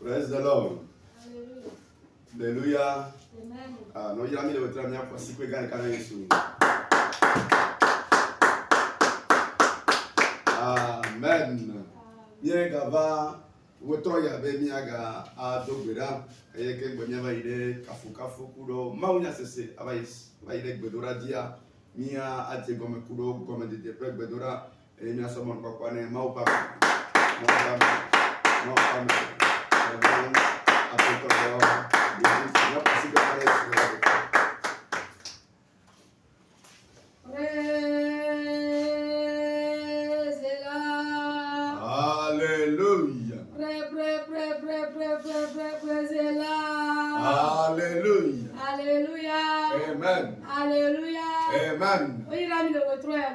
Praise the Lord. Hallelujah. Amen. Ah, no yami le wetra mi akwa sikwe gani kana Yesu. Amen. Bien gava woto ya be mi aga adogbera eyeke gbemia ba ire kafu kudo maunya sese abayis ba ire gbedora dia mia ate gome kudo gome de pe gbedora mia somon kwa ne mau pa no pa Amen. Alléluia. Amen.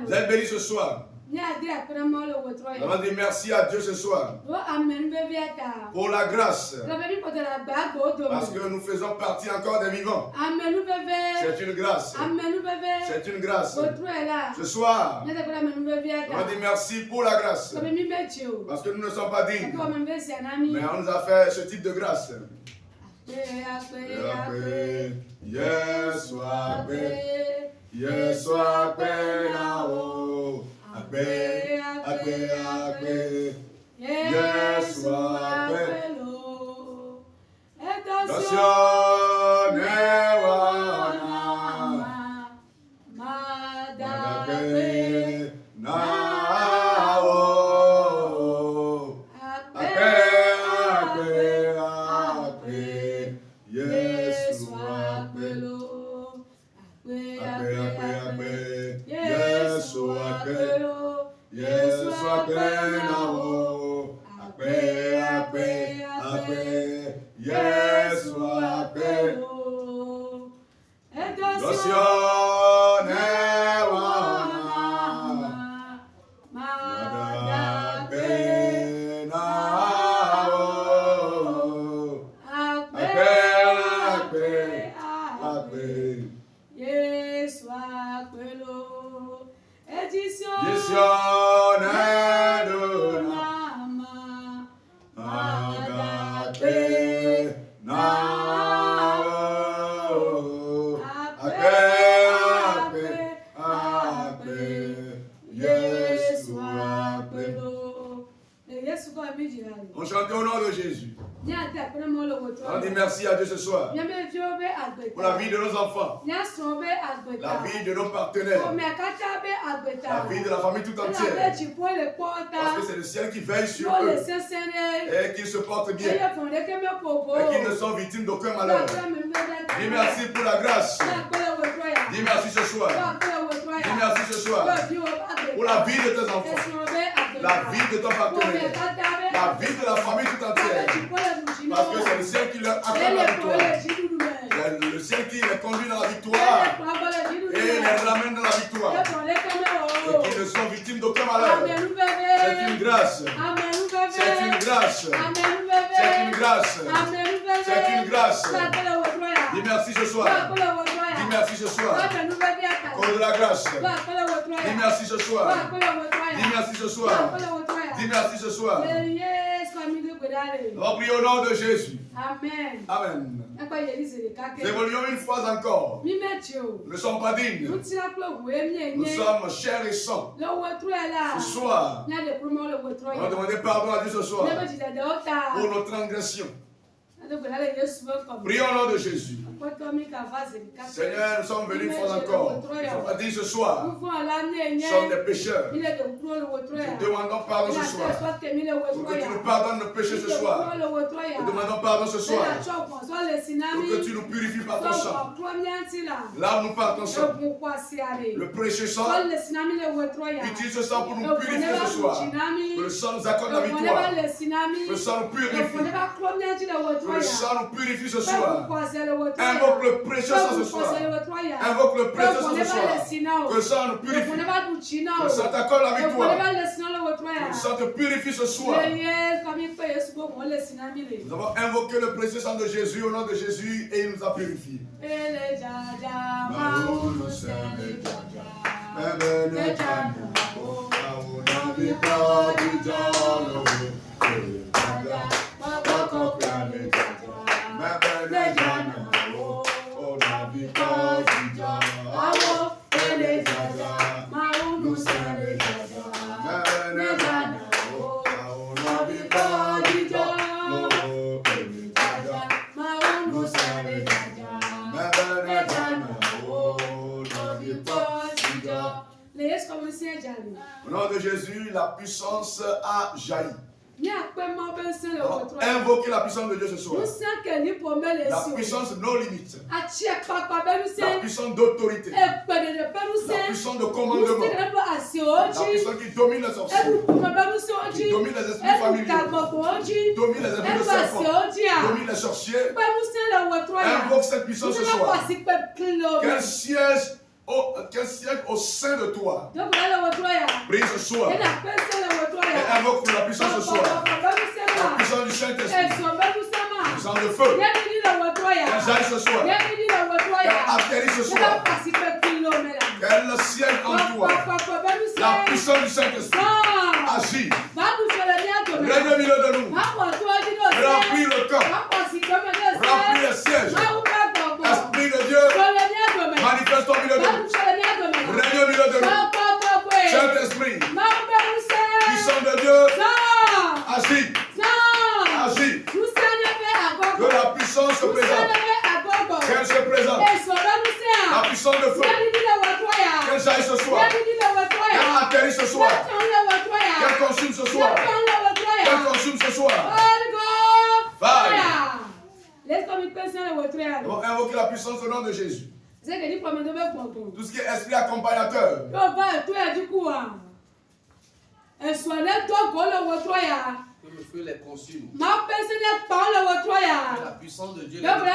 Vous êtes bénis ce soir. On va dire merci à Dieu ce soir pour la grâce. Parce que nous faisons partie encore des vivants. C'est une grâce. C'est une grâce. Ce soir, on va dire merci pour la grâce. Parce que nous ne sommes pas dignes. Mais on nous a fait ce type de grâce. Yes, On chante au nom de Jésus. On dit merci à Dieu ce soir pour la vie de nos enfants, la vie de nos partenaires, la vie de la famille tout entière. Parce que c'est le ciel qui veille sur eux et qu'ils se portent bien et qu'ils ne sont victimes d'aucun malheur. Dis merci pour la grâce. Dis merci ce soir. Dis merci ce soir pour la vie de tes enfants, la vie de ton partenaire, la vie de la famille tout entière. Parce que c'est le ciel qui leur accorde la victoire. C'est le ciel qui les conduit dans la victoire et les ramène dans la victoire. Et qui ne sont victimes d'aucun malheur. C'est une grâce. C'est une grâce. C'est une grâce. C'est une grâce. Dis merci ce soir. Dis merci ce soir. Cause de la grâce. Dis merci ce soir. Dis merci ce soir. Dis merci ce soir. On prie au nom de Jésus. Amen. Amen. Nous évoluons une fois encore. Nous ne sommes pas dignes. Nous sommes chers et saints. Ce soir, on va demander pardon à Dieu ce soir pour nos transgressions. Prions au nom de Jésus. Seigneur, nous sommes venus une fois encore. Nous ne sommes pas dignes ce soir. Nous sommes des pécheurs. Nous te demandons pardon ce soir. Pour que tu nous pardonnes nos péchés ce soir. Nous demandons pardon ce soir. Pour que tu nous purifies par ton sang. Là où nous partons sang. Le précieux sang. Utilise ce sang pour nous purifier ce soir. Que le sang nous accorde la victoire. Que le sang nous purifie. Que le sang nous purifie ce soir. Invoque le précieux sang ce soir. Invoque le précieux sang ce soir. Que le sang nous purifie. Que le sang t'accorde la victoire. Que le sang te purifie ce soir. Nous avons invoqué le précieux sang de Jésus au nom de Jésus et il nous a purifiés. la puissance a jailli. Invoquez la puissance de Dieu ce soir. La puissance de nos limites. La puissance d'autorité. La puissance de commandement. La puissance qui domine les sorciers. Qui domine les esprits familiaux. Qui domine les esprits de serpents. Qui domine les sorciers. Invoque cette puissance ce soir. Qu'elle siège au sein de toi. Prie ce soir. Et invoque la puissance ce soir. La puissance du Saint-Esprit. La puissance de feu. Qu'elle jaille ce soir. Qu'elle atterrit ce soir. Qu'elle siège en toi. La puissance du Saint-Esprit. Agit. Règne au milieu de nous. Remplis le camp. Remplis le siège. Esprit de Dieu. Manifeste au milieu de nous. Règne au milieu de nous. Saint-Esprit. Puissance de Dieu. Agis. Agis. Que la puissance se présente. Qu'elle se présente. La puissance de feu. Qu'elle jaille ce soir. Qu'elle atterrit ce soir. Qu'elle consume ce soir. Qu'elle consume ce soir. Fire. On va invoquer la puissance au nom de Jésus. Tout ce qui est esprit accompagnateur. Que le feu les consume. Que la puissance de Dieu les consume.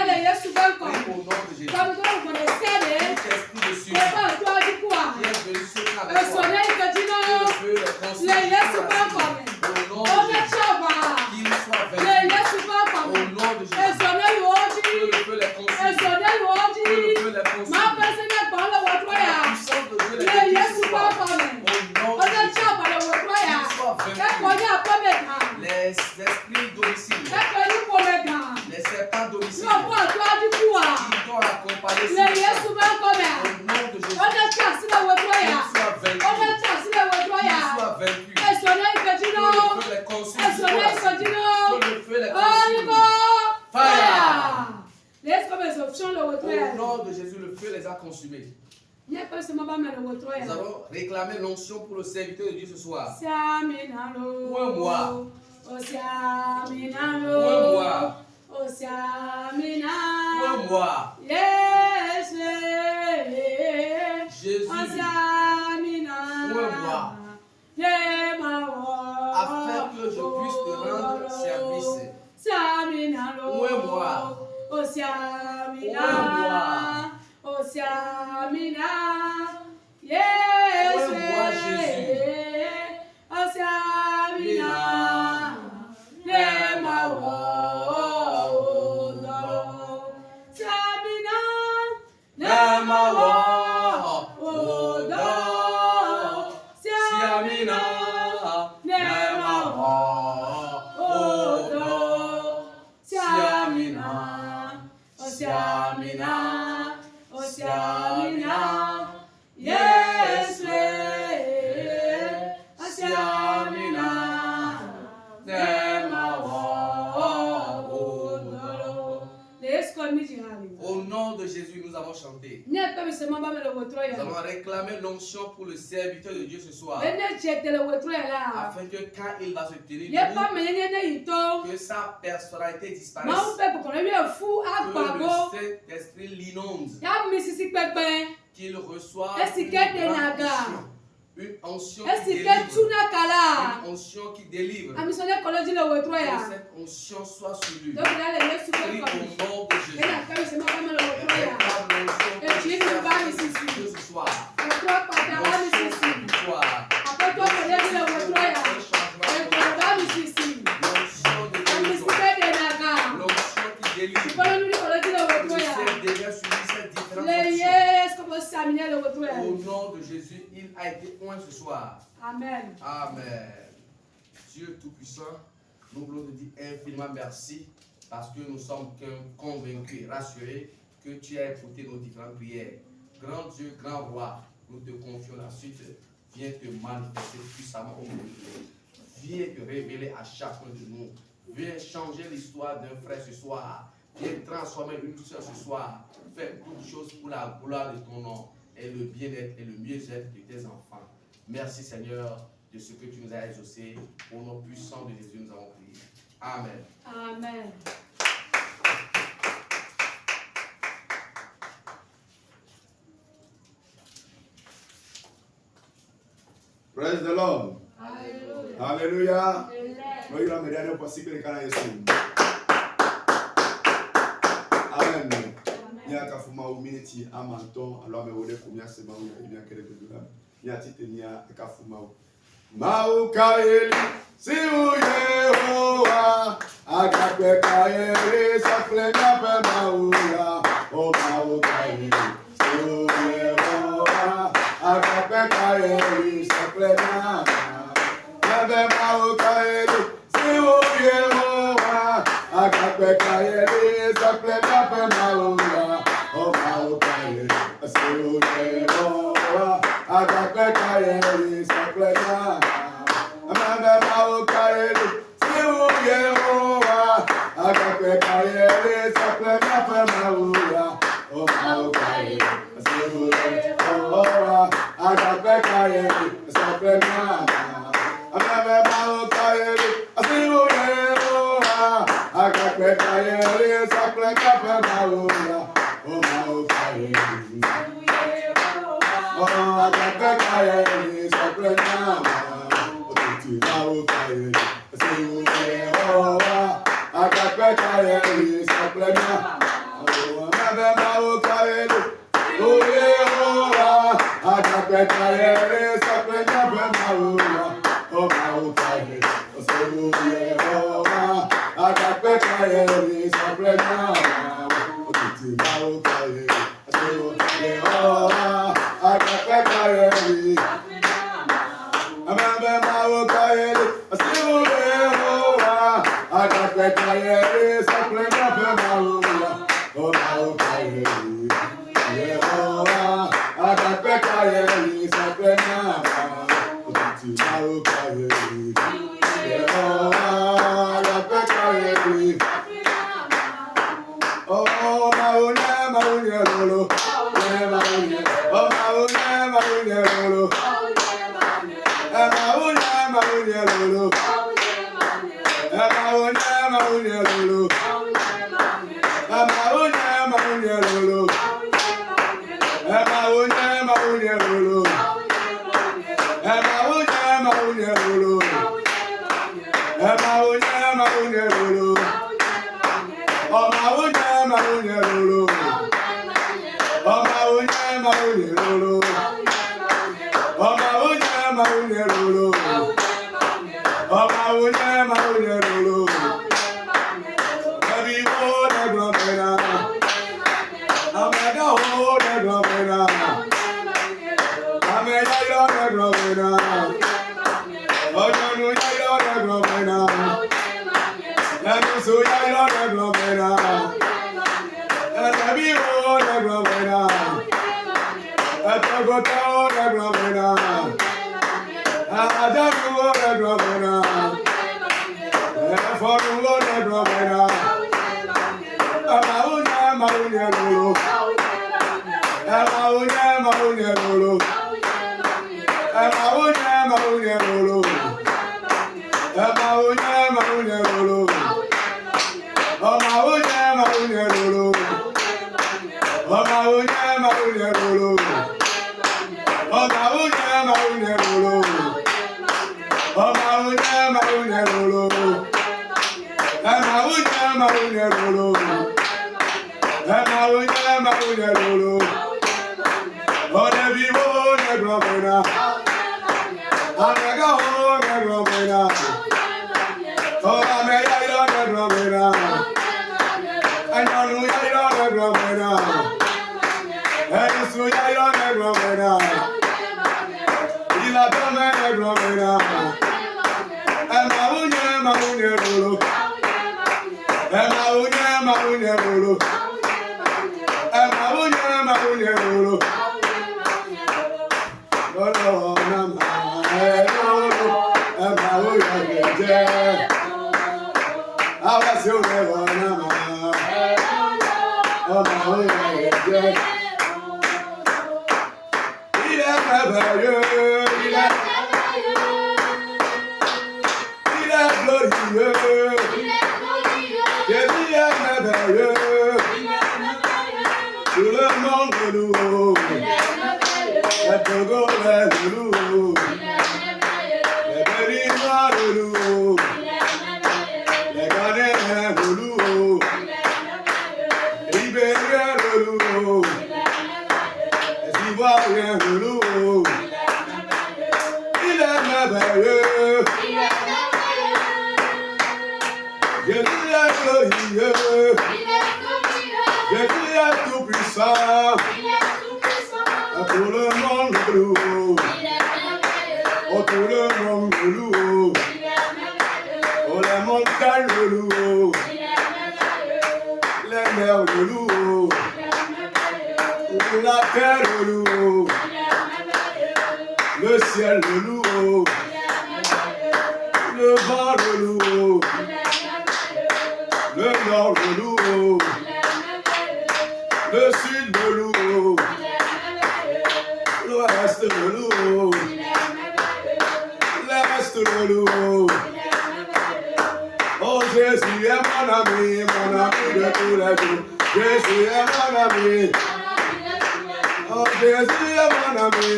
Au nom de Jésus. Tout esprit de suicide qui est venu se traverser. Que le feu les consume. Au nom de Jésus. Qu'il soit vaincu. Au nom de Jésus. Que le feu les consume. Que le feu les consume. La puissance de Dieu les consume. Au nom de Jésus. Qu'il soit vaincu. Les esprits domiciles, les serpents domiciles, qui doivent accompagner ce au nom de Jésus. Qu'il soit vaincu. Qu'il soit vaincu. Que le feu les consume. Que le feu les consume. Fire. Au nom de Jésus, le feu les a consumés. Nous allons réclamer l'onction pour le serviteur de Dieu ce soir. Ou un mois. Jésus. Afin que je puisse te rendre service. Ou un mois. Au nom de Jésus, nous avons chanté. Nous allons réclamer l'onction pour le serviteur de Dieu ce soir. Afin que quand il va se tenir debout, que sa personnalité disparaisse. Que le Saint-Esprit l'inonde. Qu'il reçoive une onction qui délivre. Une onction qui délivre. Que cette onction soit sur lui. Prie au nom de Jésus. Ce soir. L'onction qui délivre. Au nom de Jésus, il a été oint ce soir. Amen. Amen. Dieu Tout-Puissant, nous voulons te dire infiniment merci parce que nous sommes convaincus et rassurés que tu as écouté nos différentes prières. Grand Dieu, grand roi, nous te confions la suite. Viens te manifester puissamment au monde. Viens te révéler à chacun de nous. Viens changer l'histoire d'un frère ce soir. Viens transformer une soeur ce soir. Fais toutes choses pour la gloire de ton nom et le bien-être et le mieux-être de tes enfants. Merci Seigneur de ce que tu nous as exaucé. Au nom puissant de Jésus, nous avons prié. Amen. Amen. Praise the Lord. Hallelujah. Hallelujah. Amen. Nya kafuma uminiti amanton alors me wole kumya sema u nya kele bedula nya titenia kafuma u mau kaeli si u Yehowa akape kaeli saklenya pe mauya o mau kaeli si u Yehowa akape kaeli saklenya pe mau kaeli si u Yehowa akape kaeli saklenya pe mauya o mau kaeli si u Yehowa akape kaeli saklenya Amanda mau kaeli si u Yehowa akape kaeli saklenya pe mauya o mau kaeli si u Yehowa akape kaeli saklenya Amanda mau kaeli si u Yehowa akape kaeli saklenya pe mauya o mau kaeli akape kaeli saklenya mau kaeli si u Yehowa akape kaeli saklenya Amanda mau kaeli o Yehowa akape kaeli saklenya pe mauya o mau kaeli si u Yehowa akape kaeli saklenya mau kaeli si u Yehowa akape kaeli Amanda mau kaeli si u Yehowa akape kaeli saklenya pe mauya o mau kaeli Yehowa akape kaeli saklenya mau kaeli Yehowa akape kaeli oh maunya lolo maunya oh maunya lolo maunya lolo maunya lolo maunya lolo maunya lolo Il est merveilleux, il est glorieux. Jésus est merveilleux. Tout le monde loue. Le Togo est loue. Les Béninois loue. Les Ghanéens loue. Les Libériens loue. Les Ivoiriens loue. Il est merveilleux. Jésus est glorieux. Jésus est tout puissant. Tout le monde loue. Oh, tout le monde loue. Oh, les montagnes louent. Les mers louent. La terre loue. Le ciel loue. Le vent loue. Le nord loue. Le sud loue. L'ouest loue. L'est loue. Oh, Jésus est mon ami de tous les jours. Jésus est mon ami. Oh, Jésus est mon ami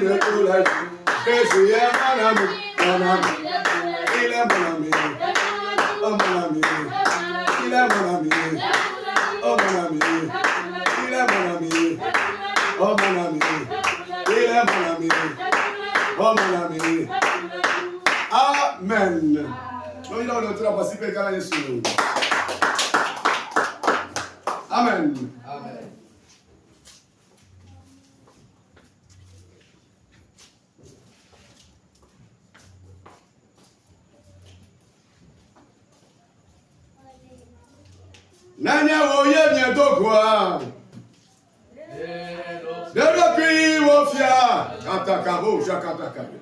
de tous les jours. Jésus est mon ami. Il est mon ami. Oh, mon ami. Il est mon ami. Oh, mon ami. Il est mon ami. Oh, mon ami. Il est mon ami. Oh, mon ami. Amen. Nous allons le participer quand il est sur nous. Amen. Amen. Nanya woye nyedogwa. Depuis wofia katakabo jakatakabe.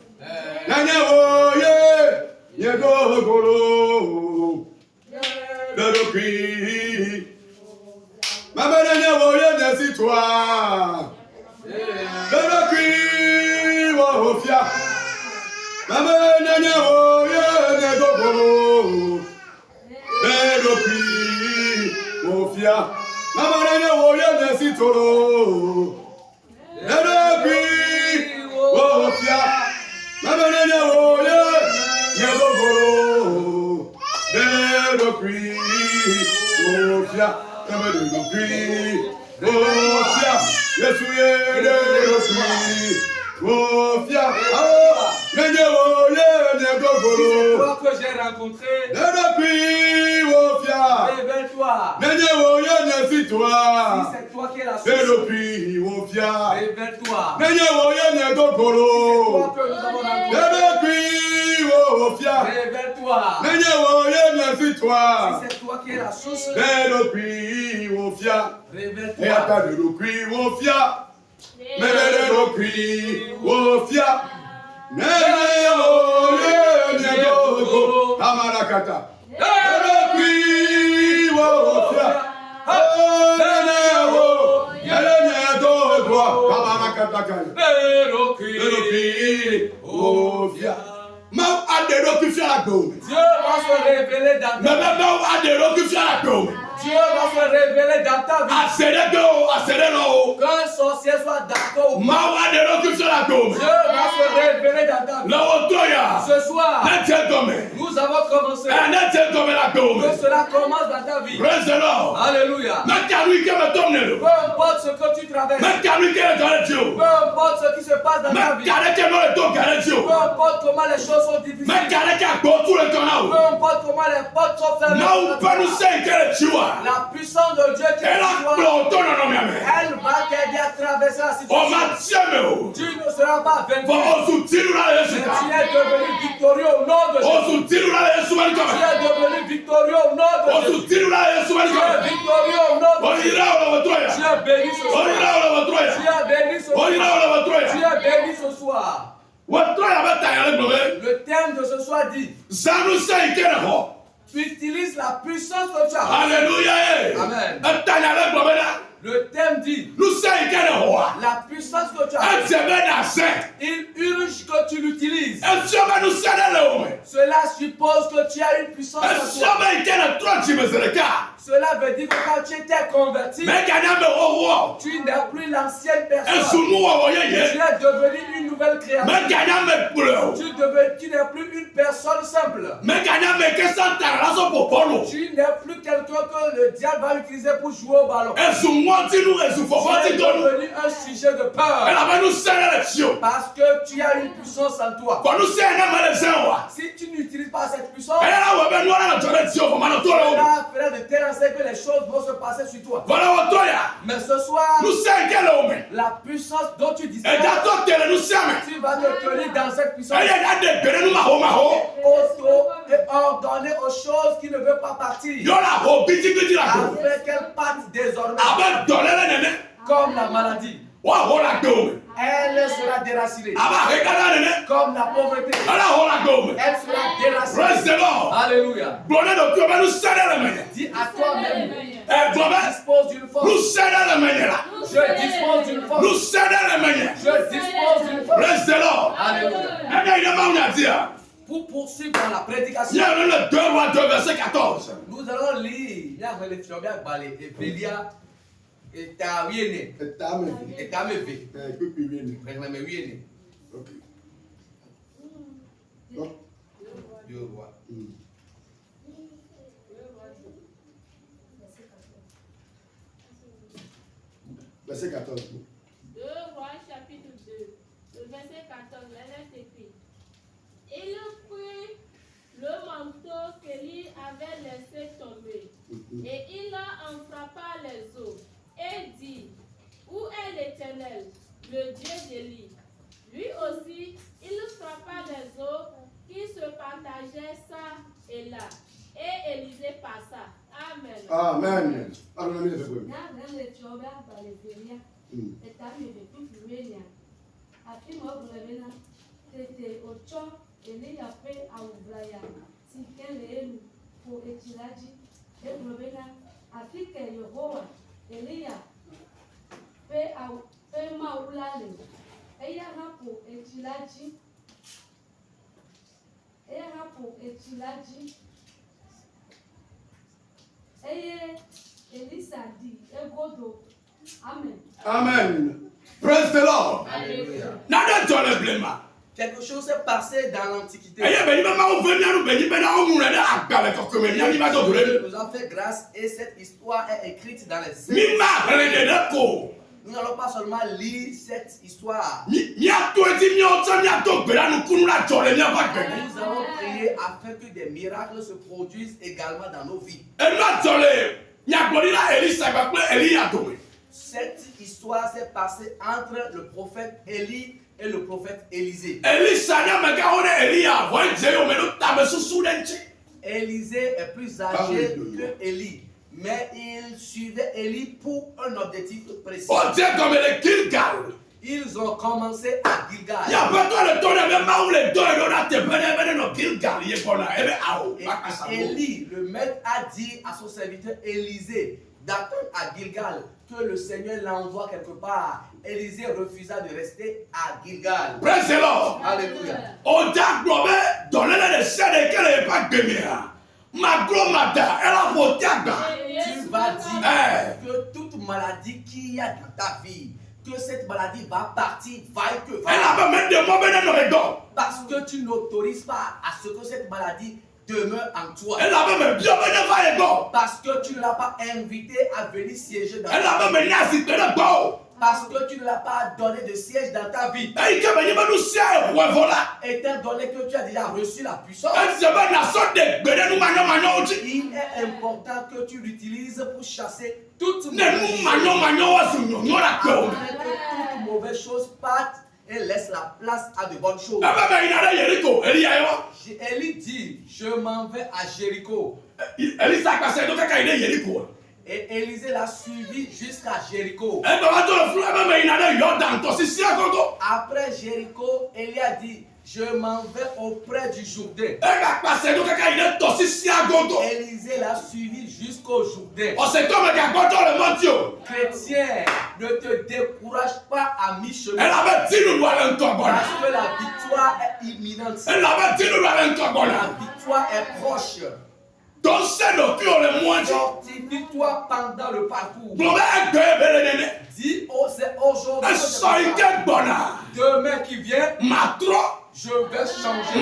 Nanya woye nyedogolo. Depuis Mama nanya woye nesitwa. Depuis wofia. Mama nanya woye nyedogolo. Depuis Mofia, Mama nanya woye nesitoro. Depuis Mofia, Mama nanya woye nyedogolo. Depuis Mofia, Mama depuis Mofia, Yesu ye depuis Mofia, nanya woye nyedogolo. C'est toi que j'ai rencontré. Depuis Mofia, révèle-toi. Si c'est toi qui es la source, depuis Mofia, révèle-toi. Si c'est toi que nous avons rencontré. Depuis Mofia, révèle-toi. Si c'est toi qui es la source, depuis Mofia, révèle-toi. Et attends de depuis Mofia, mais depuis Mofia, Amarakata. Depuis Mofia, Dieu va se révéler dans ta vie. Dieu va se révéler dans ta vie. Qu'un sorcier soit d'accord ou pas. Dieu va se révéler dans ta vie. Ce soir, nous avons commencé. Que cela commence dans ta vie. Alléluia. Peu importe ce que tu traverses. Peu importe ce qui se passe dans ta vie. Peu importe comment les choses sont difficiles. Peu importe comment les portes sont fermées. La puissance de Dieu qui est en toi, elle va t'aider à traverser la situation. Tu ne seras pas vaincu. Mais tu es devenu victorieux au nom de Jésus. Tu es devenu victorieux au nom de Jésus. Tu es victorieux au nom de Jésus. Tu es béni ce soir. Tu es béni ce soir. Tu es béni ce soir. Le thème de ce soir dit: utilise la puissance que tu as. Alléluia. Amen. Amen. Le thème dit la puissance que tu as, il urge que tu l'utilises. Cela suppose que tu as une puissance en toi. Cela veut dire que quand tu étais converti, tu n'es plus l'ancienne personne. Tu es devenu une nouvelle créature. Tu n'es plus une personne simple. Tu n'es plus quelqu'un que le diable va utiliser pour jouer au ballon. Tu es devenu un sujet de peur. Parce que tu as une puissance en toi. Si tu n'utilises pas cette puissance, cela fera de telle enseigne que les choses vont se passer sur toi. Mais ce soir, la puissance dont tu disposes, tu vas te tenir dans cette puissance et ordonner aux choses qui ne veulent pas partir afin qu'elles partent désormais comme la maladie. Elle sera déracinée. Comme la pauvreté. Elle sera déracinée. Alléluia. Dis à toi-même. Je dispose d'une force. Je dispose d'une force. Je dispose d'une force. Alléluia. Pour poursuivre dans la prédication, nous allons lire verset 14. 2 Rois chapitre 2, le verset 14, la lettre écrite. Il prit le manteau qu'Élie avait laissé tomber, et il en frappa les eaux, et dit, où est l'Éternel, le Dieu d'Élie? Lui aussi, il frappa les eaux qui se partageaient ça et là, et Élisée passa. Amen. Amen. Elia pe awublaya sikele elu po echilaji eblobena afike Yehowa Elia pe maulale eya hapo echilaji eye Elisa di egodo. Amen. Amen. Praise the Lord. Alléluia. Nada jole blema. Quelque chose s'est passé dans l'Antiquité. Dieu nous a fait grâce et cette histoire est écrite dans les Écritures. Nous n'allons pas seulement lire cette histoire. Nous allons prier afin que des miracles se produisent également dans nos vies. Cette histoire s'est passée entre le prophète Élie et le prophète Élisée. Élisée est plus âgé que Élie, mais il suivait Élie pour un objectif précis. Ils ont commencé à Gilgal. Et Élie, le maître, a dit à son serviteur Élisée d'attendre à Gilgal, que le Seigneur l'envoie quelque part. Élisée refusa de rester à Gilgal. Praise the Lord. Alléluia. Tu vas dire que toute maladie qu'il y a dans ta vie, que cette maladie va partir, parce que tu n'autorises pas à ce que cette maladie demeure en toi. Parce que tu ne l'as pas invité à venir siéger dans ta vie. Parce que tu ne l'as pas donné de siège dans ta vie. Étant donné que tu as déjà reçu la puissance, il est important que tu l'utilises pour chasser toute mauvaise chose parte et laisse la place à de bonnes choses. Élie dit, je m'en vais à Jéricho. Et Élisée l'a suivi jusqu'à Jéricho. Après Jéricho, Élie a dit, je m'en vais auprès du Jourdain. Élisée l'a suivi jusqu'au Jourdain. Chrétien, ne te décourage pas à mi-chemin. Parce que la victoire est imminente. La victoire est proche. Fortifie-toi pendant le parcours. Dis, oh, c'est aujourd'hui. Demain qui vient, je vais changer.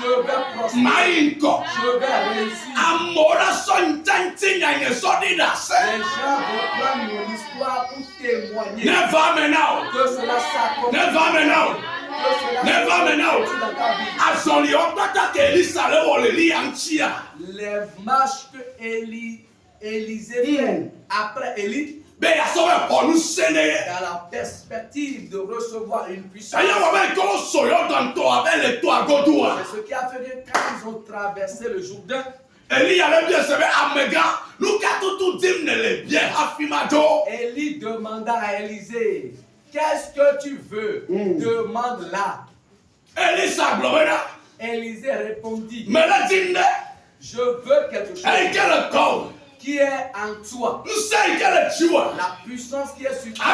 Je vais prospérer. Je vais réussir. Les gens reprennent mon histoire pour témoigner. Que cela s'accompagne. Les marches que Élisée fait après Élie, dans la perspective de recevoir une puissance, c'est ce qui a fait que quand ils ont traversé le Jourdain, Élie demanda à Élisée, qu'est-ce que tu veux? Demande-la. Élisée répondit, je veux quelque chose qui est en toi. La puissance qui est sur toi.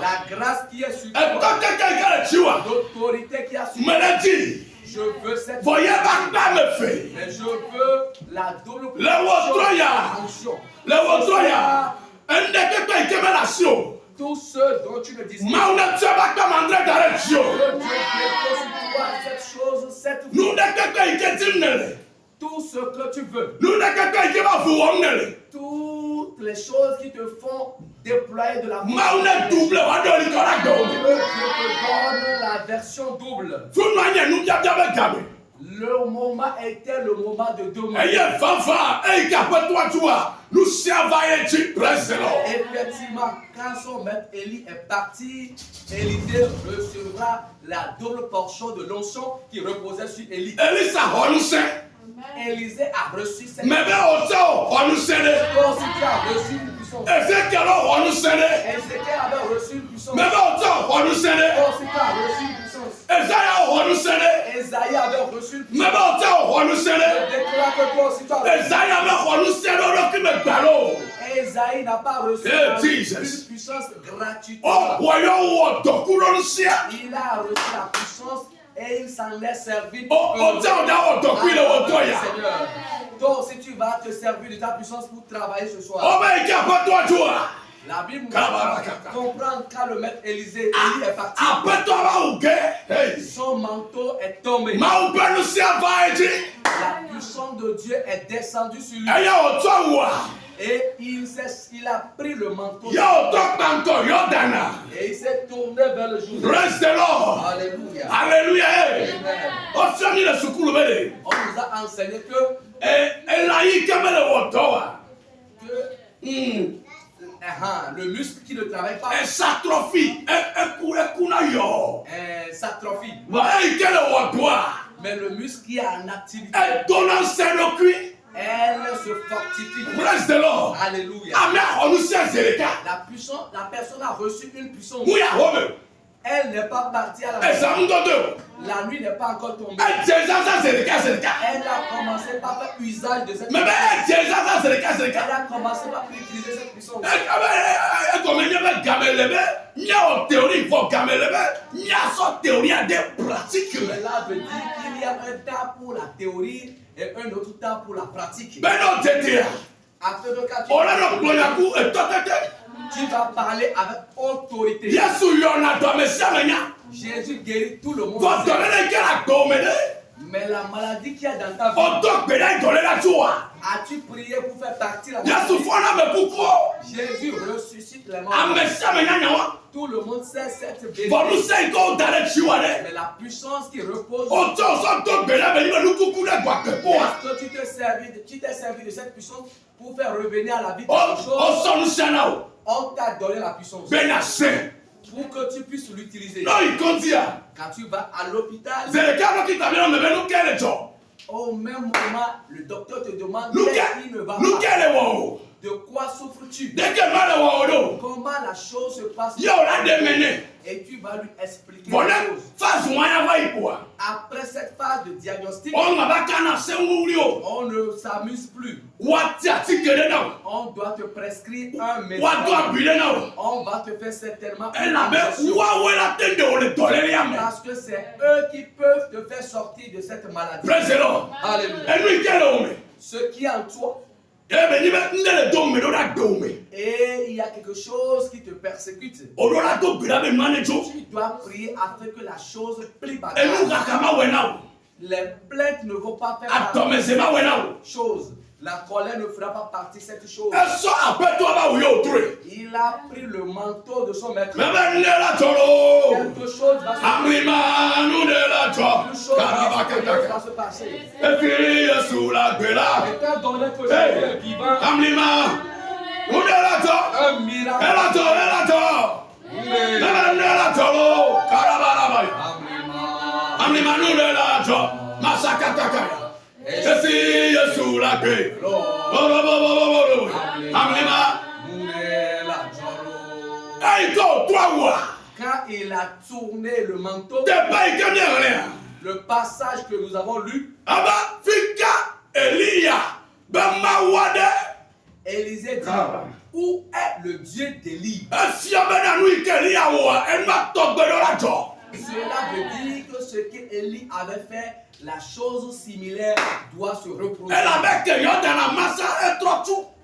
La grâce qui est sur toi. L'autorité qui est sur toi. Je veux cette mais je veux la double fonction. Tous ceux dont tu me dis que Dieu dépose sur toi cette chose, cette vie. Tout ce que tu veux. Toutes les choses qui te font déployer de la force. Dieu te donne la version double. Le moment était le moment de demander. Effectivement, quand son maître Élie est parti, Élisée recevra la double portion de l'onction qui reposait sur Élie. Élisée a reçu cette puissance. Comme si tu as reçu une puissance. Ézéchiel avait reçu une puissance. Comme si tu as reçu une puissance. Esaïe avait reçu une puissance. Je déclare que toi aussi tu as reçu. Esaïe n'a pas reçu une puissance gratuite. Il a reçu la puissance et il s'en est servi. Seigneur, toi aussi tu vas te servir de ta puissance pour travailler ce soir. La Bible comprend quand le maître Élisée est parti. Son manteau est tombé. La puissance de Dieu est descendue sur lui. Et il a pris le manteau. Et il s'est tourné vers le jour. Alléluia. Alléluia. On nous a enseigné que le muscle qui ne travaille pas s'atrophie. Mais le muscle qui est en activité, elle se fortifie. Alléluia. La personne a reçu une puissance. Elle n'est pas partie à la maison. La nuit n'est pas encore tombée. Elle a commencé par faire usage de cette puissance. Elle a commencé par utiliser cette puissance. Cela veut dire qu'il y a un temps pour la théorie et un autre temps pour la pratique. Après le cas, tu vas parler avec autorité. Jésus guérit tout le monde. Mais la maladie qui est dans ta vie, as-tu prié pour faire partir la maladie? Jésus ressuscite les morts. Tout le monde sait cette vérité. Mais la puissance qui repose. Est-ce que tu t'es servi de cette puissance pour faire revenir à la vie quelque chose? On t'a donné la puissance pour que tu puisses l'utiliser. Quand tu vas à l'hôpital, au même moment, le docteur te demande qu'est-ce qui ne va pas. De quoi souffres-tu? Comment la chose se passe? Et tu vas lui expliquer les choses. Après cette phase de diagnostic, on ne s'amuse plus. On doit te prescrire un médecin. On va te faire certainement une injection. Parce que c'est eux qui peuvent te faire sortir de cette maladie. Alléluia. Ce qui est en toi. Et il y a quelque chose qui te persécute. Tu dois prier afin que la chose plie par terre. Les plaintes ne vont pas faire partie de cette chose. La colère ne fera pas partie de cette chose. Il a pris le manteau de son maître. Quelque chose va se passer. Étant donné que je suis vivant, un miracle. Quand il a tourné le manteau, le passage que nous avons lu, Élisée dit, où est le Dieu d'Élie? Cela veut dire que ce qu'Élie avait fait, la chose similaire doit se reproduire.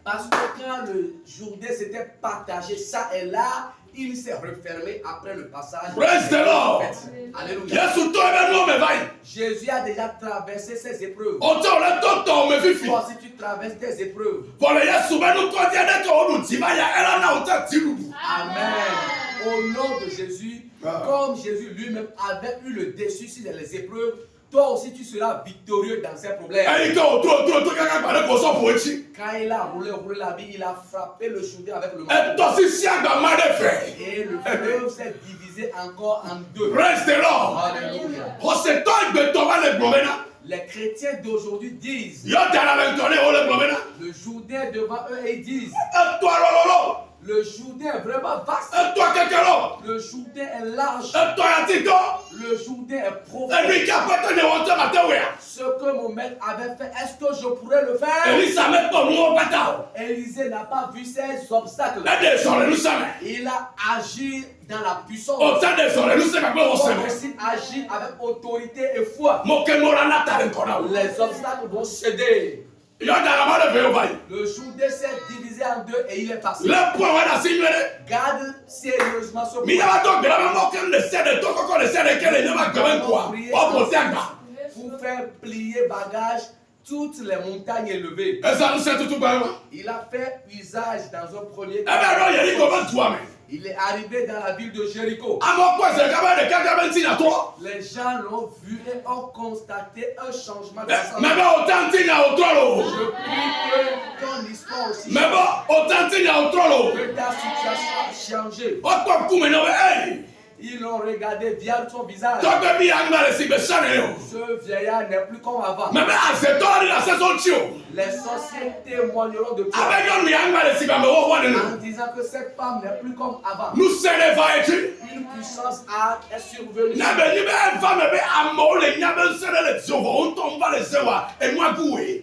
Parce que quand le Jourdain s'était partagé ça et là, il s'est refermé après le passage. Praise the Lord. Alléluia. Jésus a déjà traversé ses épreuves. Toi, si tu traverses tes épreuves. Amen. Au nom de Jésus, comme Jésus lui-même avait eu le dessus sur les épreuves, toi aussi tu seras victorieux dans ces problèmes. Quand il a roulé la vie, il a frappé le Jourdain avec le marteau. Et le fleuve s'est divisé encore en deux. Alléluia. Les chrétiens d'aujourd'hui disent, le Jourdain devant eux, ils disent, le Jourdain est vraiment vaste. Le Jourdain est large. Le Jourdain est profond. Ce que mon maître avait fait, est-ce que je pourrais le faire? Élisée n'a pas vu ces obstacles. Il a agi dans la puissance. Il a aussi agi avec autorité et foi. Les obstacles vont céder. Le Jourdain s'est divisé en deux et il est passé. Garde sérieusement ce point. Pour faire plier bagage toutes les montagnes élevées. Il a fait usage dans un premier cas. Il est arrivé dans la ville de Jéricho. Les gens l'ont vu et ont constaté un changement dans sa vie. Je prie que ton histoire aussi change. Que ta situation a changé. Ils l'ont regardé via son visage. Ce vieillard n'est plus comme avant. Les sorciers témoigneront de toi en disant que cette femme n'est plus comme avant. Une puissance est survenue.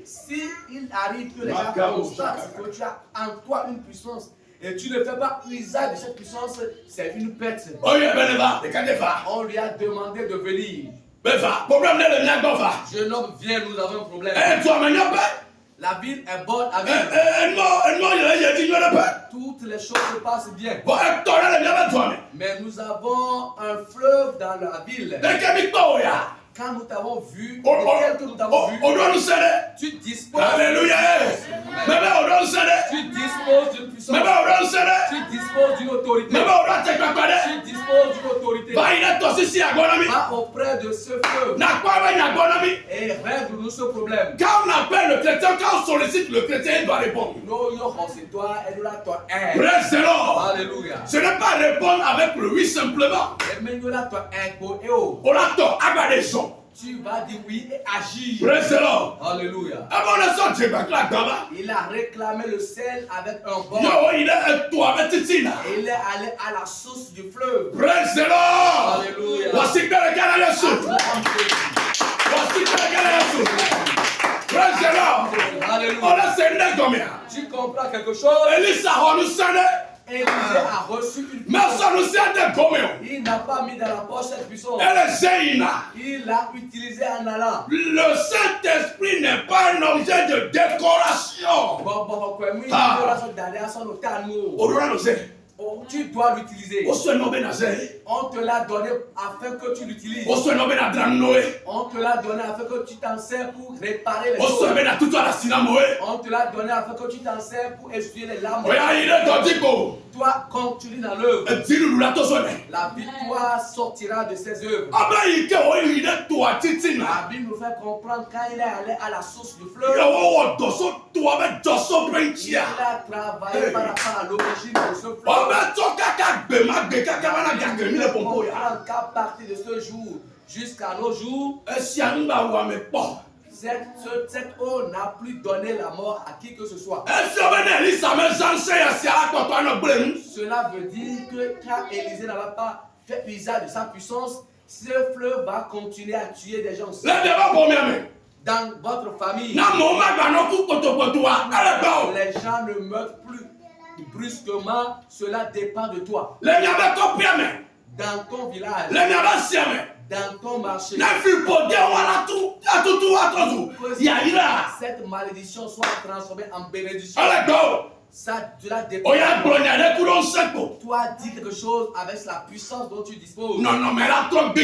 Si il arrive que les gens constatent que tu as en toi une puissance et tu ne fais pas usage de cette puissance, c'est une perte. On lui a demandé de venir. Jeune homme, viens, nous avons un problème. La ville est bonne avec toutes les choses se passent bien. Mais nous avons un fleuve dans la ville. Quand nous t'avons vu, tel que nous t'avons vu, tu disposes. Alléluia. Tu disposes d'une puissance. Tu disposes d'une autorité. Tu disposes d'une autorité. Va auprès de ce feu et règle-nous ce problème. Quand on appelle le chrétien, quand on sollicite le chrétien, il doit répondre. Praise the Lord. Alléluia. Ce n'est pas répondre avec le oui simplement. On a tort à des gens. tu vas dire oui et agir. Praise the Lord. Alléluia. Il a réclamé le sel avec un bord. il est Et il est allé à la source du fleuve. Praise the Lord. Alléluia. Praise the Lord. Alléluia. Tu comprends quelque chose? Élisée a reçu une puissance. Il n'a pas mis dans la poche cette puissance. Il l'a utilisé en allant. Le Saint-Esprit n'est pas un objet de décoration. Tu dois l'utiliser. On te l'a donné afin que tu l'utilises. On te l'a donné afin que tu t'en sers pour réparer les choses. On te l'a donné afin que tu t'en sers pour essuyer les larmes. Toi, continue dans l'œuvre. La victoire sortira de ses œuvres. La Bible nous fait comprendre quand il est allé à la source du fleuve. Il a travaillé par rapport à l'origine de ce fleuve. Qu'à partir de ce jour jusqu'à nos jours, cette eau n'a plus donné la mort à qui que ce soit. Cela veut dire que quand Élisée n'avait pas fait usage de sa puissance, ce fleuve va continuer à tuer des gens. Dans votre famille, les gens ne meurent plus brusquement, cela dépend de toi. Dans ton village, dans ton marché, cette malédiction soit transformée en bénédiction. Ça, cela dépend. Toi, dis quelque chose avec la puissance dont tu disposes. Non, mais là, trop Ça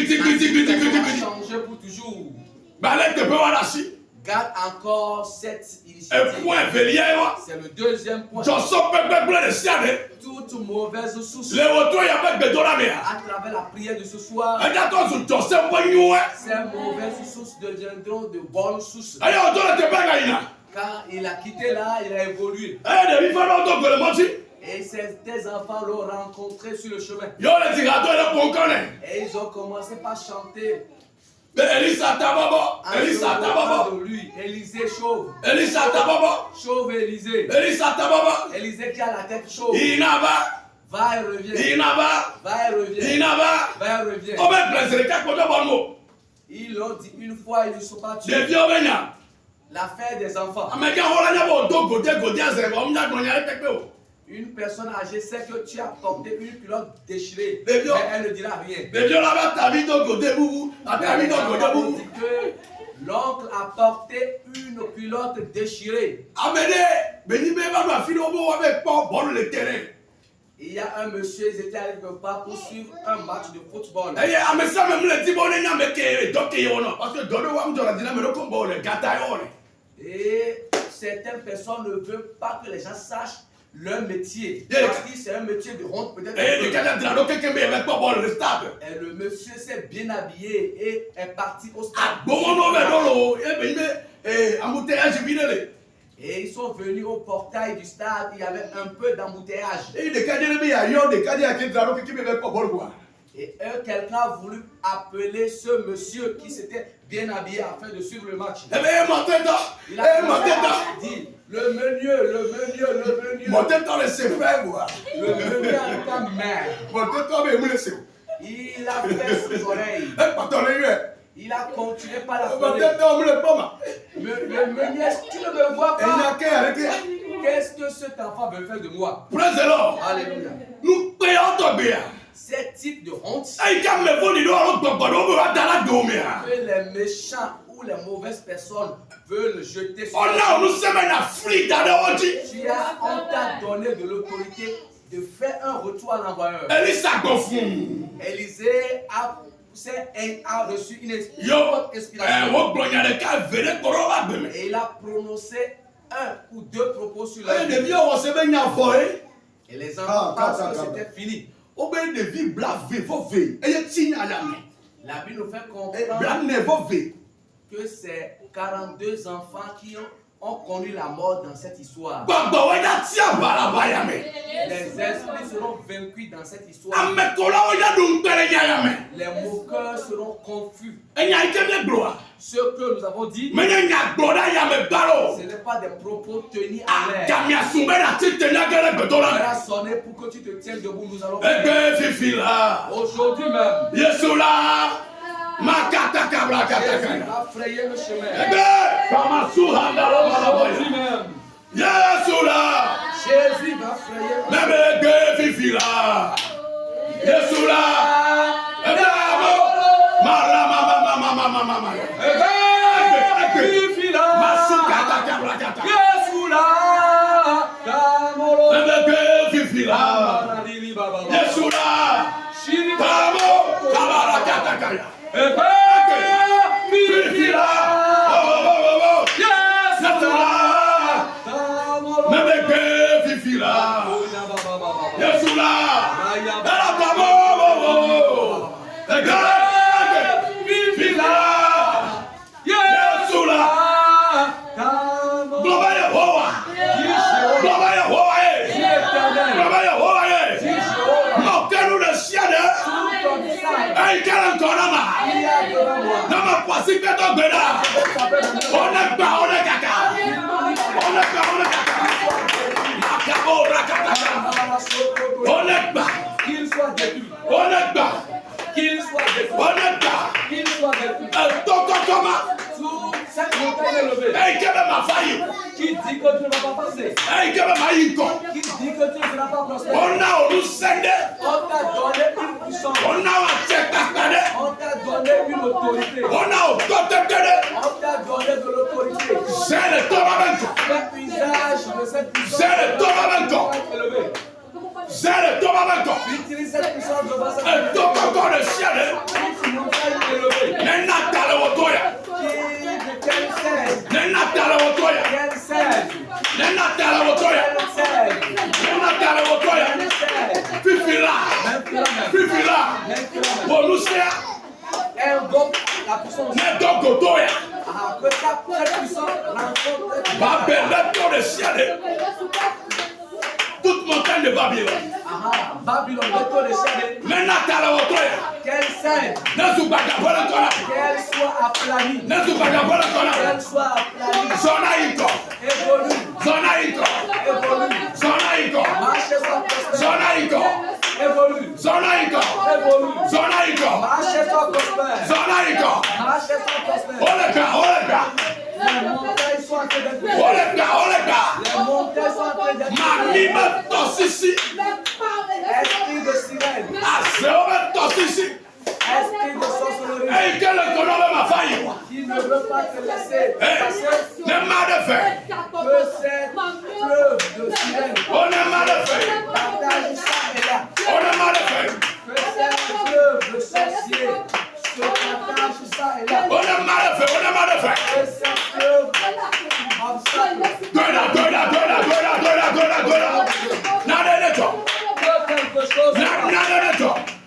va changer pour toujours. Garde encore cette initiative. C'est le deuxième point. Toute mauvaise source. À travers la prière de ce soir, ces mauvaises sources deviendront de bonnes sources. Quand il a quitté là, il a évolué. Et tes enfants l'ont rencontré sur le chemin. Et ils ont commencé par chanter. Élisée chauve. Chauve Élisée. Élisée qui a la tête chauve. Va et revient. Va et revient. Va et revient. Ils l'ont dit une fois, ils ne sont pas tués. L'affaire des enfants. Une personne âgée sait que tu as porté une culotte déchirée, mais elle ne dira rien. On dit que l'oncle a porté une culotte déchirée. Il y a un monsieur, ils étaient allés quelque part pour suivre un match de football. Et certaines personnes ne veulent pas que les gens sachent leur métier. Parce que c'est un métier de honte peut-être. Et le monsieur s'est bien habillé et est parti au stade. Et ils sont venus au portail du stade, il y avait un peu d'embouteillage. Et quelqu'un a voulu appeler ce monsieur qui s'était bien habillé afin de suivre le match. Il a dit, le menu. Le menu en ta main. Il a fait ses oreilles. Il a continué par la fenêtre. Le meunier, tu ne me vois pas. Qu'est-ce que cet enfant veut faire de moi? Alléluia. Nous payons Ce type de honte que les méchants ou les mauvaises personnes veulent jeter sur on t'a donné de l'autorité de faire un retour à l'envoyeur. Élisée a reçu une inspiration. Et il a prononcé un ou deux propos sur la vie. Et les enfants pensent que c'était fini. La Bible nous fait comprendre que c'est 42 enfants qui ont connu la mort dans cette histoire. Les esprits seront vaincus dans cette histoire. Les moqueurs seront confus. Ce que nous avons dit, ce n'est pas des propos tenus à l'air. On a sonné pour que tu te tiennes debout. Nous allons aujourd'hui même. Jésus a frayé le chemin. Aujourd'hui même. Jésus va frayer le qu'il soit détruit. Qu'il soit détruit. Cette montagne élevée. Qui dit que tu ne vas pas passer. Qui dit que tu ne seras pas prospérer. On t'a donné une puissance. On t'a donné une autorité. On t'a donné de l'autorité. Fais usage de cette puissance. Utilise cette puissance de base. Toute montagne de Babylone. Babylone, qu'elle cède. Qu'elle soit aplanie. Qu'elle soit aplanie. Évolue. Marche sans prospère. Évolue. Marche sans prospère. Les montagnes sont en train d'être esprit de sirène. Esprit de sorcellerie. Qui ne veut pas te laisser passer. Que cette preuve de sirène. Partage ça et là. Que cette preuve de sorcier. Se partage ça et là. Que cette preuve obstacle.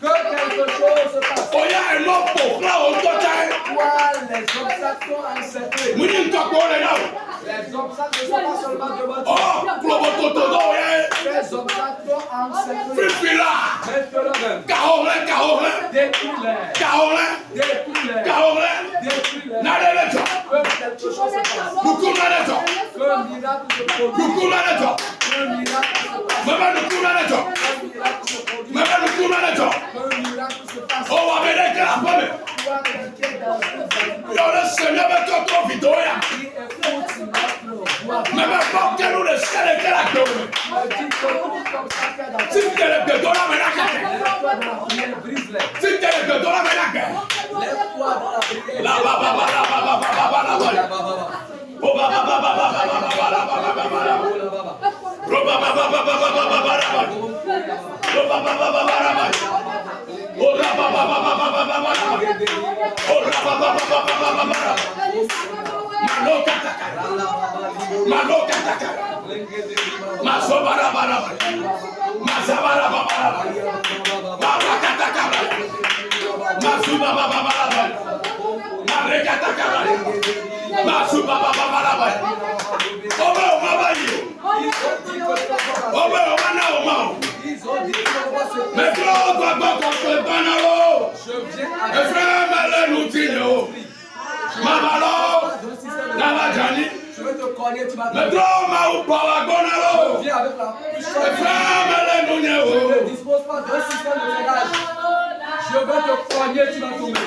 Que quelque chose se passe. Toi, les obstacles sont encerclés. Les obstacles ne sont pas seulement devant toi. Les obstacles sont encerclés. Détruis-les. Que quelque chose se passe. Que miracle se produise. Je veux te cogner, tu vas te je viens avec la puissance. Je ne dispose pas d'un système de freinage. Je veux te cogner, tu vas tomber.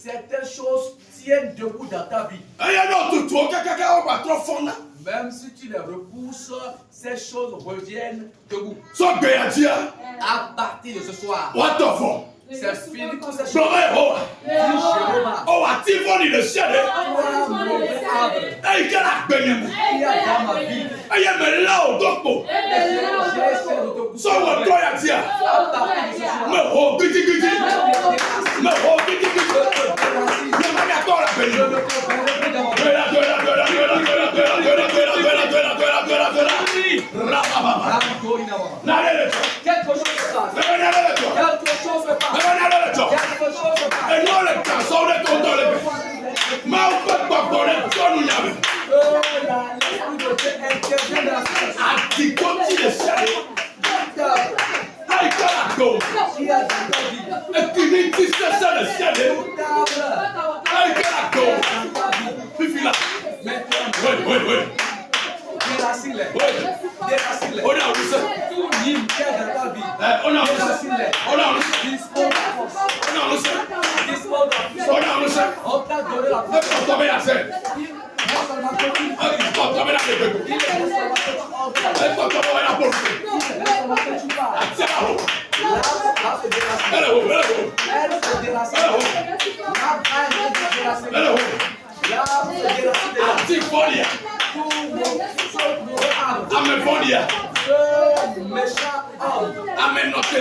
Certaines choses tiennent debout dans ta vie. Même si tu les repousses, ces choses reviennent debout. À partir de ce soir, c'est fini pour ces choses. Quelque chose se passe. Quelque chose se passe. Et non le cancer de contrôle.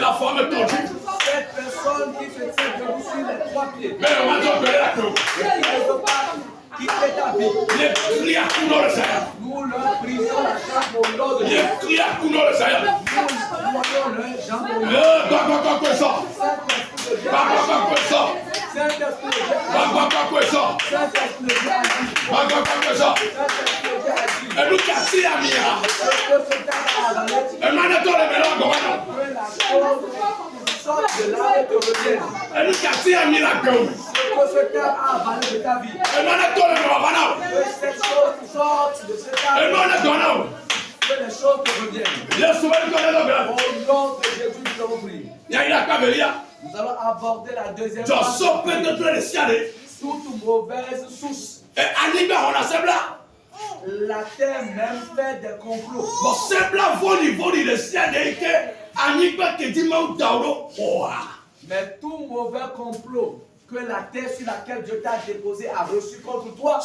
La forme tordue. Cette personne qui se tient debout sur les trois pieds. Mais on va donc la qui ne veut pas quitter ta vie. Nous leur brisons la jambe au nom de Dieu. Nous voyons leur jambe au nom de Dieu. Saint-Esprit de là et te revienne. Que ce cœur a avalé de ta vie. Que cette chose sorte de cet arbre. Que les choses te reviennent. Au nom de Jésus, nous avons prié. Nous allons aborder la deuxième phase. Toute mauvaise source. La terre même fait des complots. Mais tout mauvais complot que la terre sur laquelle Dieu t'a déposé a reçu contre toi.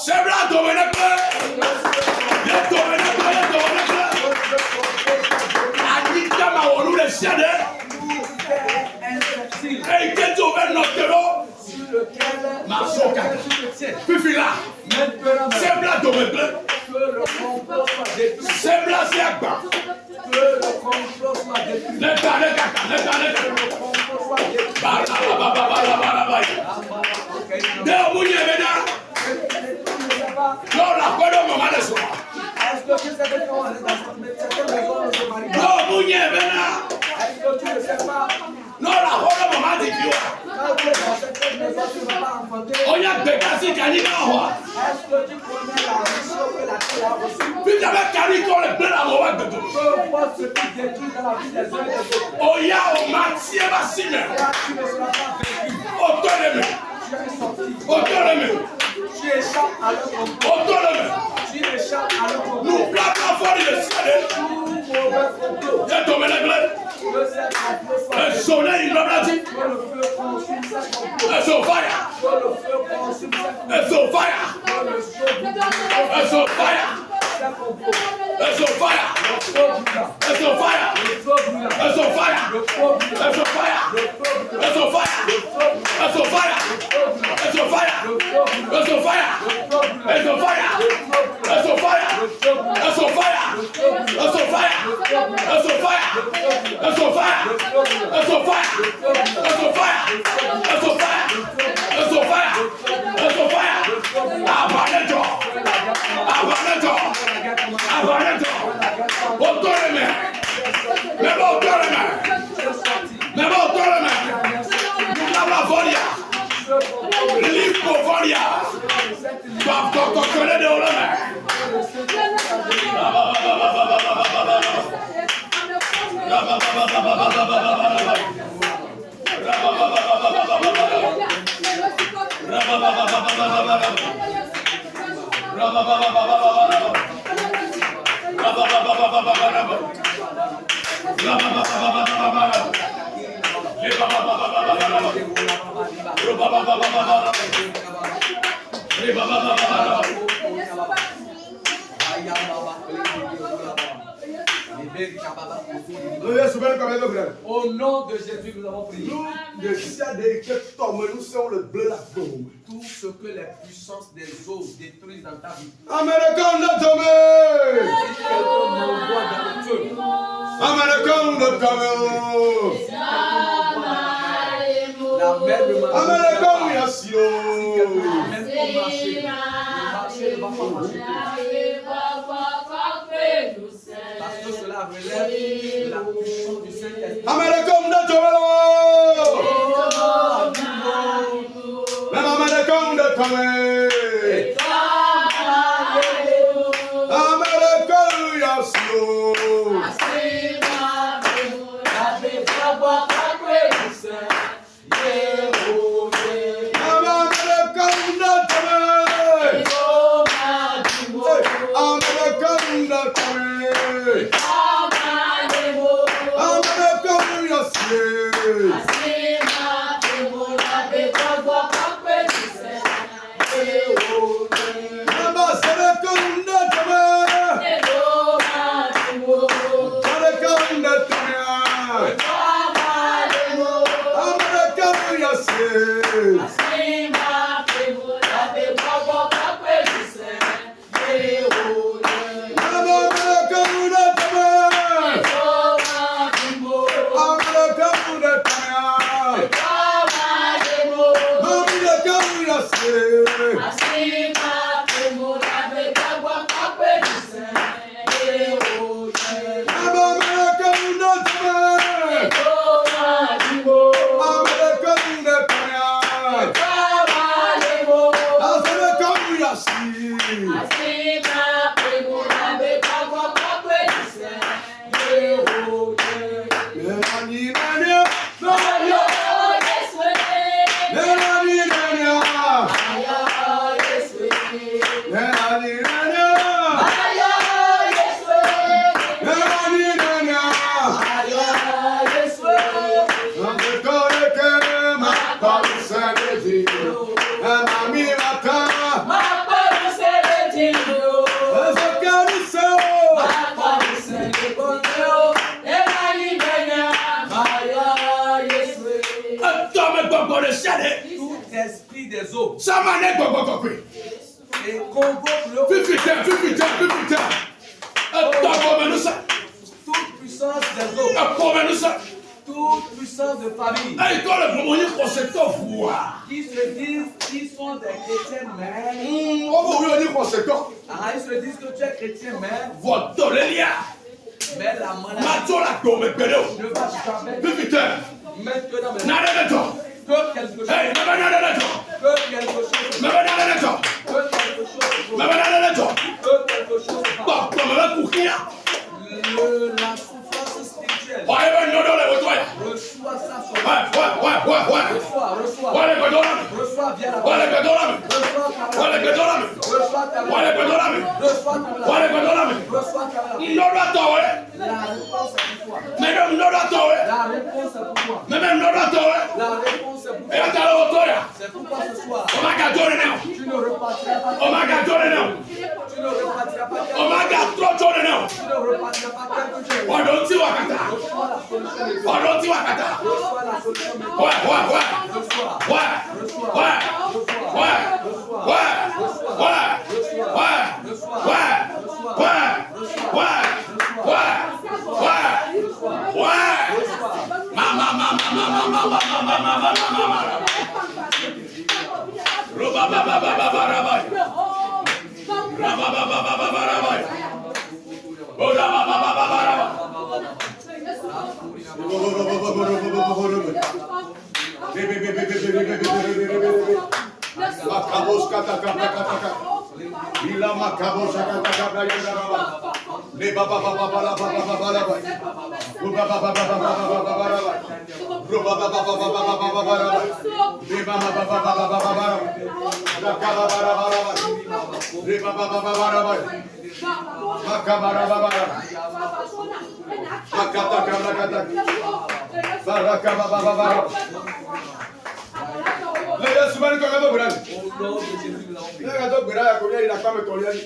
Oya gbẹ̀gà sí kàní connais la mission que la terre a reçue. Puis tu avais carré quand le blé la roba de tout. Peu importe ce qui détruit dans la vie des uns et des autres. Oh ya, oh matié, ma signe. Toi, tu ne seras pas vaincu. Autonome. Tu es sorti. Autonome. Tu échappes à leur complot. Autonome. Tu échappes à leur complot. Nous plaquons fort le ciel. Tout mauvais complot. Viens tomber les blés. Que cet complot soit Un soleil, il m'a dit. que le feu consume cet complot. Un so fire. Que le feu consume cet complot. Un so fire. Que le feu Un so fire. cet complot. Un so fire. Le feu brûlant. Un so fire. Le feu brûlant. Un so fire. Le feu brûlant. Un so fire. Le feu brûlant. Un so fire. Un so fire. Un so fire. Le feu brûlant. Un so fire. Le feu brûlant. Un so fire. Un so fire. Un so fire. Un so fire. Un so fire. Un so fire. Un so fire. Un so fire. Un so fire. Un so fire. Un so fire. Abanato. Abanato. Abanato. Autonome. Même autonome. Même autonome. Lavoria. Lipovoria. Bakokokole de olome. Au nom de Jésus, nous avons prié. Tout ce que les puissances des eaux détruisent dans ta vie. La mer de ma parce que cela relève de la puissance du Saint-Esprit. Tout esprit des eaux et convoque le toute puissance des eaux, toute puissance de famille qui se disent qu'ils sont des chrétiens mais ils se disent que tu es chrétien mais la maladie ne va jamais mettre dans mes mains. Que quelque chose La souffrance spirituelle. Reçois via la c'est pourquoi ce soir, tu ne repartiras pas. Tu ne repartiras pas. Tu ne repartiras pas quelque chose. Reçois la solution. Reçois la solution.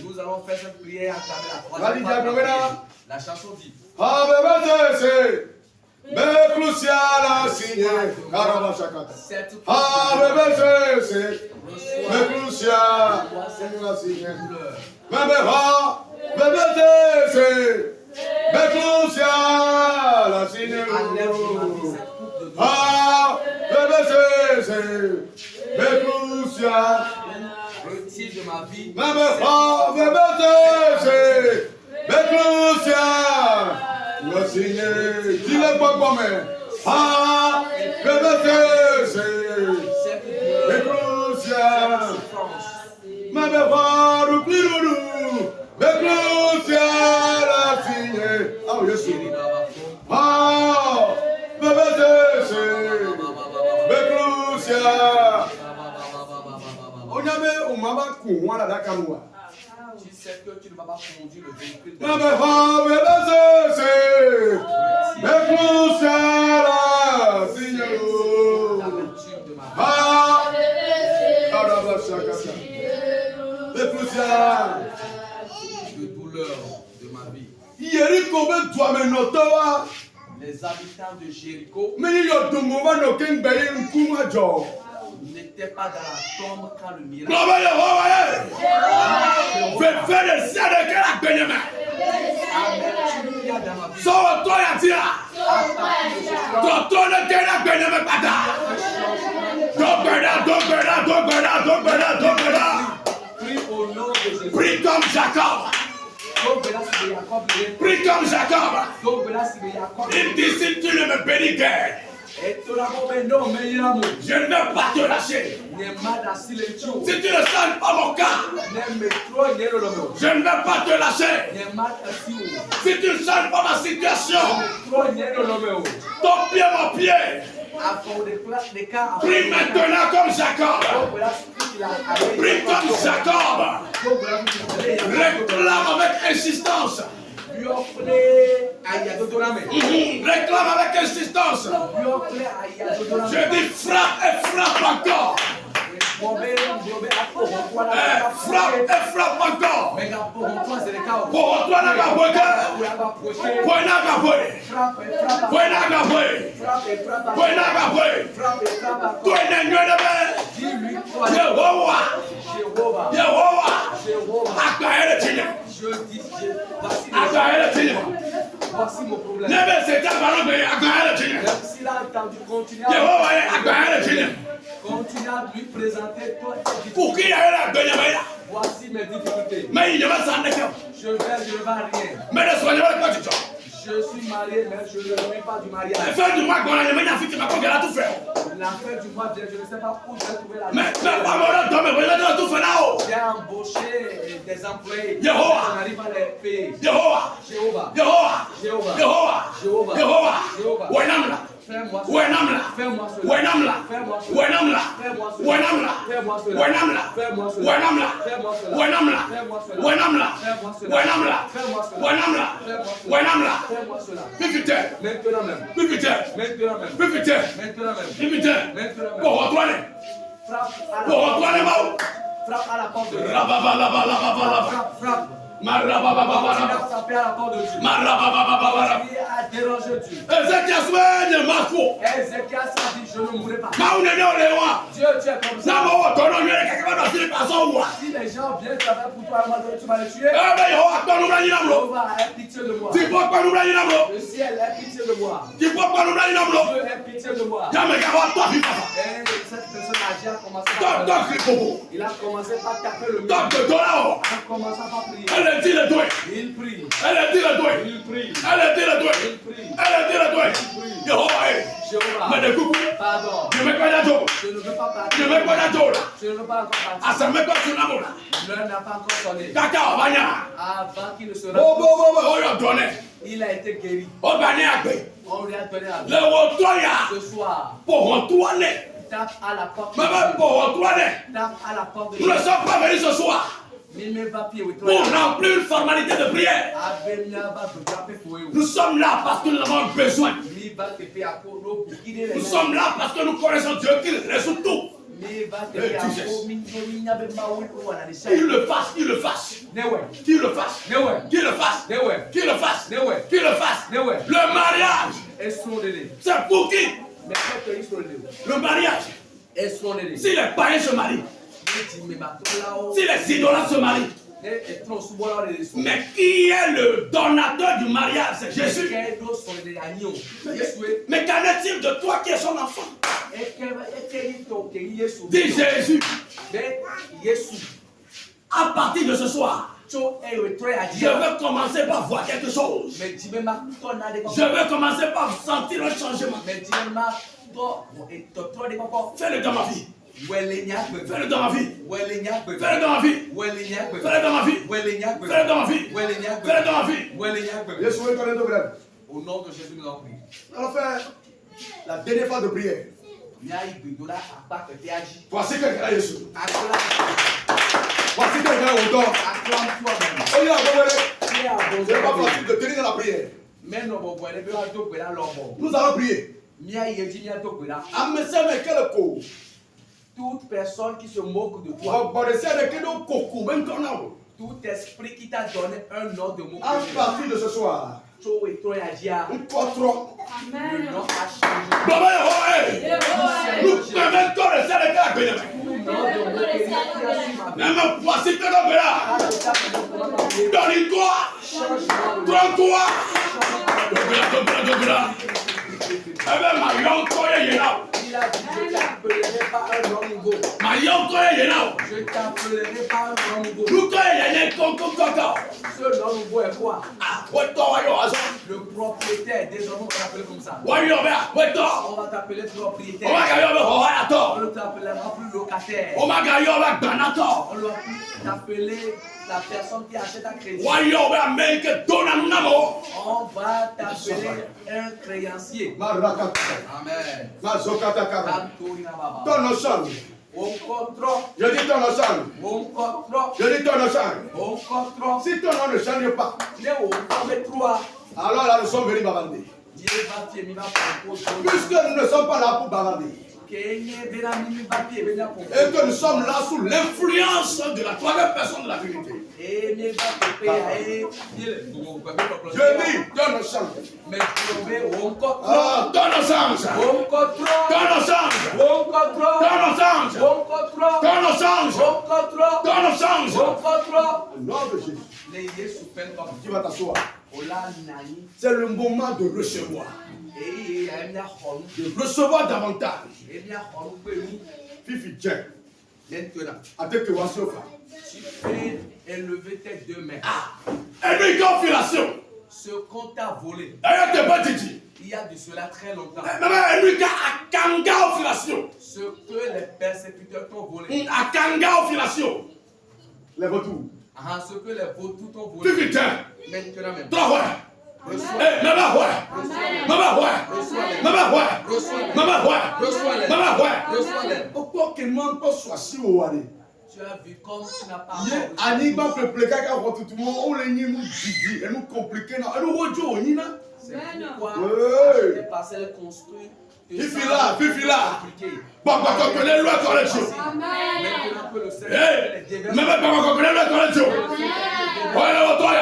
Nous allons faire cette prière à travers la troisième. La chanson dit. Retire de ma vie. Tu sais que tu ne vas pas conduire le véhicule. De douleur de ma vie. Les habitants de Jéricho n'étaient pas dans la tombe quand le miracle. Prie comme Jacob. Prie comme Jacob. Il dit si tu ne me bénis guère, je ne vais pas te lâcher. Si tu ne sens pas mon cas, je ne vais pas te lâcher. Si tu ne sens pas ma situation, ton pied, mon pied. Prie maintenant comme Jacob. Prie comme Jacob. Réclame avec insistance. Réclame avec insistance. Je dis frappe et frappe encore. Frappe et frappe encore. Pour toi, n'a pas voici mon problème. Continue à lui présenter toi. Pour qui il y a la voici mes difficultés. Mais il ne va s'en je ne vais rien. Mais ne soyez pas du tout. Je Je suis marié, mais je ne vis pas du mariage. La fin du mois, on a les meilleurs filles qui m'ont tout fait. La fin du mois vient, je ne sais pas où je vais trouver la vie. Mais pas moi, tout fait là-haut. J'ai embauché des employés. Yehovah. Je n'arrive pas à les payer. Yehovah. Jéhovah. Yehovah. Jéhovah. Yehovah. Jéhovah. Yehovah. Jéhovah. Wenamla. Fais-moi cela. Wenamla. Fais-moi cela. Wenamla. Fais-moi cela. Wenamla. Fais-moi cela. Wenamla. Fais-moi cela. Wenamla. Fais-moi cela. Wenamla. Fais-moi cela. Wenamla. Fais-moi cela. Wenamla. Fais-moi cela. Wenamla. Fais-moi cela. Wenamla. Fais-moi cela. Wenamla. Fais-moi cela. Pipite. Maintenant même. Pipite. Maintenant même. Pipite. Maintenant même. Pipite. Maintenant même. Pour retourner. Frappe à la Pour porte. retourner, Mao. Frappe à la porte de Dieu. Rababalabalabalaba. Frappe, frappe. Marabababababa. Continue à frapper à la porte de Dieu. Marabababababa. Continue à déranger Dieu. Ézéchias mwenye Marco. Ézéchias a dit, je ne mourrai pas. Maunene olewa. Dieu, tu es comme ça. Namo tono nyere kakaba na sili pasowa. Si les gens viennent travailler pour toi, tu vas les tuer. Ebe yo akpanu bla nyinamlo. Jéhovah, aie pitié de moi. Ti po akpanu bla nyinamlo. Le ciel, aie pitié de moi. Ti po akpanu bla nyinamlo. Dieu, aie pitié de moi. Yame kawa to fi papa. Et cette personne a déjà commencé Doc par doc ripopo. il a commencé par taper le mur. Doc de dolao. En commençant par prier. Elle dit le doigt. Il prie. Elle dit le doigt. Il prie. Elle dit le doigt. Il prie. Elle dit le doigt. Yehovah. Jéhovah. Mais de coucou. Pardon. Je me connais tout. Je ne veux pas partir. Je me connais tout là. Je ne veux pas encore partir. Ah ça me connaît tout là. L'heure n'a pas encore sonné. Kaka obanya. Avant qu'il ne se Oh rende, bo bo bo oyo donné. il a été guéri. Obani agbe. On lui a donné la vie. Le wotoya. Ce soir, Pour retourner. tape à la porte de Mais Dieu. pour retourner. Tape à la porte de Nous ne Dieu. sommes pas venus ce soir pour remplir une formalité de prière. Nous sommes là parce que nous avons besoin. Nous sommes là parce que nous connaissons Dieu qui résout tout. Qu'il le fasse, qu'il le fasse. Qu'il le fasse. Qu'il le fasse. Qu'il le fasse. Qu'il le fasse. Le mariage, c'est pour qui? Le mariage. Si les païens se marient, si les idolâtres se marient, mais qui est le donateur du mariage? C'est Jésus. Mais qu'en est-il de toi qui es son enfant? Dis Jésus. À partir de ce soir, je veux commencer par voir quelque chose. Je veux commencer par sentir un changement. Fais-le dans ma vie. Fais-le dans ma vie. Fais-le dans ma vie. Fais-le dans ma vie. Fais-le dans ma vie. Fais-le dans ma vie. Au nom de Jésus, nous avons prié. On va faire la dernière phase de prière. Voici quelqu'un à Jésus. Voici quelqu'un au don. Ce n'est pas facile de tenir dans la prière. Nous allons prier. Toute personne qui se moque de toi, tout esprit qui t'a donné un nom de moquerie, à partir de ce soir, le nom a changé. nous permettons le ciel de la même voici que l'homme là. Donne-toi. Donne-toi. Il a dit, je t'appellerai pas un nom nouveau. Je t'appellerai pas un nom nouveau. Ce nom nouveau est quoi? Le propriétaire. Désormais, on va t'appeler comme ça. On va t'appeler propriétaire. On ne t'appellera plus locataire. On va t'appeler la personne qui achète un crédit. On va t'appeler un créancier. Amen. Ton ensemble. Je dis ton ensemble. Je dis ton ensemble. Si ton nom ne change pas, alors là nous sommes venus bavarder. Puisque nous ne sommes pas là pour bavarder. Et que nous sommes là sous l'influence de la troisième personne de la vérité. Je dis, donne le sang. Donne le sang. Donne le sang. Donne le sang. Donne le sang. Donne le sang. Au nom de Jésus. Tu vas t'asseoir. C'est le moment de recevoir. De recevoir davantage. Fifi Jack. Avec que voici au frère. Tu fais élever tes deux mains. Et une confirmation. Ce qu'on t'a volé. Il y a de cela très longtemps. Ce que les persécuteurs t'ont volé. Les retours. Ce que les vautours t'ont volé. Maintenant même. Reçois-les. Tu as vu comme tu n'as pas c'est pourquoi acheter parcelle construire. Fifila. Papa connaît loi correction. Maintenant que le Seigneur connaît loi correction. Voilà otoya.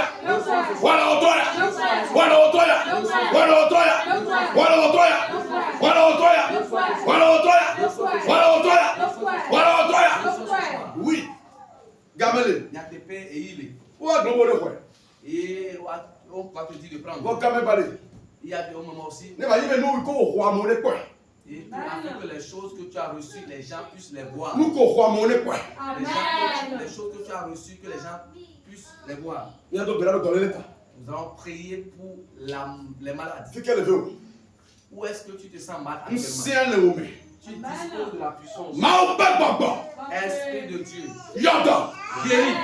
Oui. Gamele. Et on va te dire de prendre. Il y a des moments aussi. Et tu as fait que les choses que tu as reçues, les gens puissent les voir. Les choses que tu as reçues, que les gens puissent les voir. Nous allons prier pour les malades. Où est-ce que tu te sens mal actuellement? Tu disposes de la puissance. Esprit de Dieu. Guéris.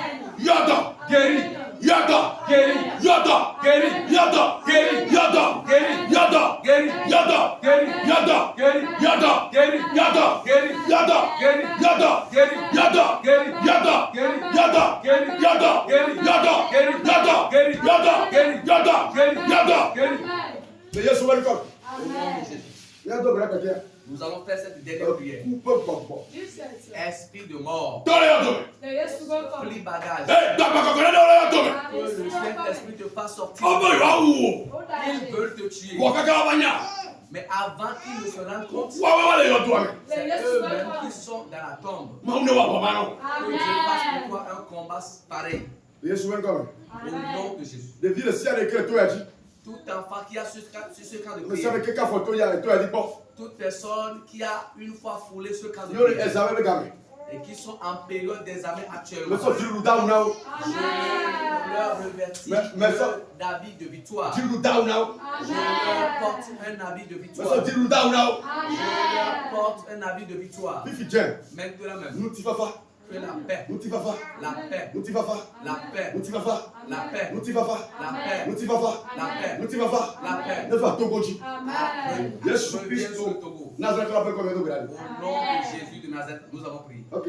Nous allons faire cette dernière prière. Esprit de mort. Plie bagage. Que le Saint-Esprit te fasse sortir. Ils veulent te tuer. Mais avant qu'ils ne se rendent compte, c'est eux-mêmes qui sont dans la tombe. Que Dieu fasse pour toi un combat pareil. Au nom de Jésus. Tout enfant qui a sur ce camp de prière. Toute personne qui a une fois foulé ce camp de prière. Et qui sont en période d'examen actuellement. Je leur revertis d'habit de victoire. Je leur porte un habit de victoire. Je leur porte un habit de victoire. Maintenant même. Que la paix, la paix, la paix, la paix, la paix, la paix, la paix. Jésus Christ au Togo. Au nom de Jésus de Nazareth, nous avons prié. Ok,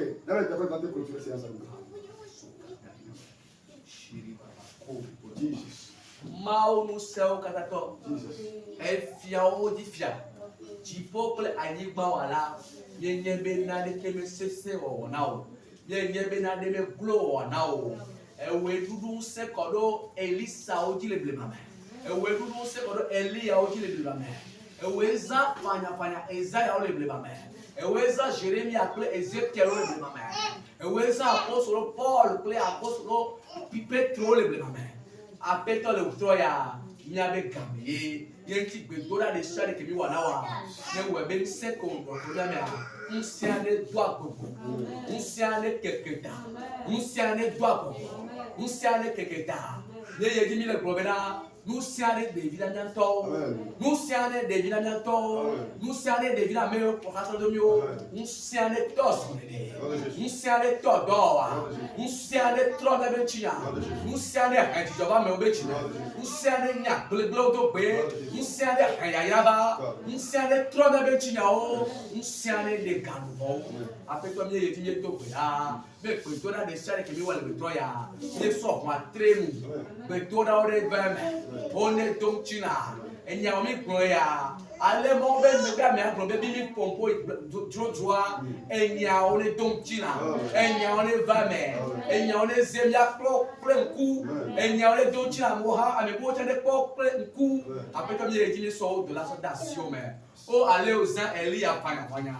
Mao nous sert katato. El fiao di fia. Ti peuple anigba wala. Yenyebe na de keme sese o nao. Yenyebe na de me glo o nao. Ewe dudu se kodo Elisa o di le blema. Ewe dudu se kodo Elia o di le blema. Ewe za fanya Isaiah o le blema. Ewe za Jérémie appelé Ézéchiel o le blema. Ewe za apôtre Paul appelé apôtre Pétro le blema. Apéto le utoya nyabe gamé yenti gbedola de chale ke mi wana wa ne webe se ko otoya me unsiane doa gogo unsiane keketa unsiane doa gogo unsiane keketa ne yedi mi le globena unsiane de vida nyanto unsiane de vida nyanto unsiane de vida me ko hato do mio unsiane toso ne unsiane todoa unsiane troda bentia unsiane antijoba me obechina unsiane nya bleblodo be unsiane ayayaba unsiane troda bentia o unsiane de ganubo apeto mi yeti mi to pe a be pe to da de sare ke mi wale be to ya ne so kwa trenu be to da ore beme one tom china enya mi gbo ya ale mo be me ga me agbo be bi mi pompo jojoa enya one tom china enya one vame enya one zemia pro plenku enya one tom china mo ha ame bo tene pro plenku apeto mi yeti mi so de la soldation mais o ale ozan Elia fanya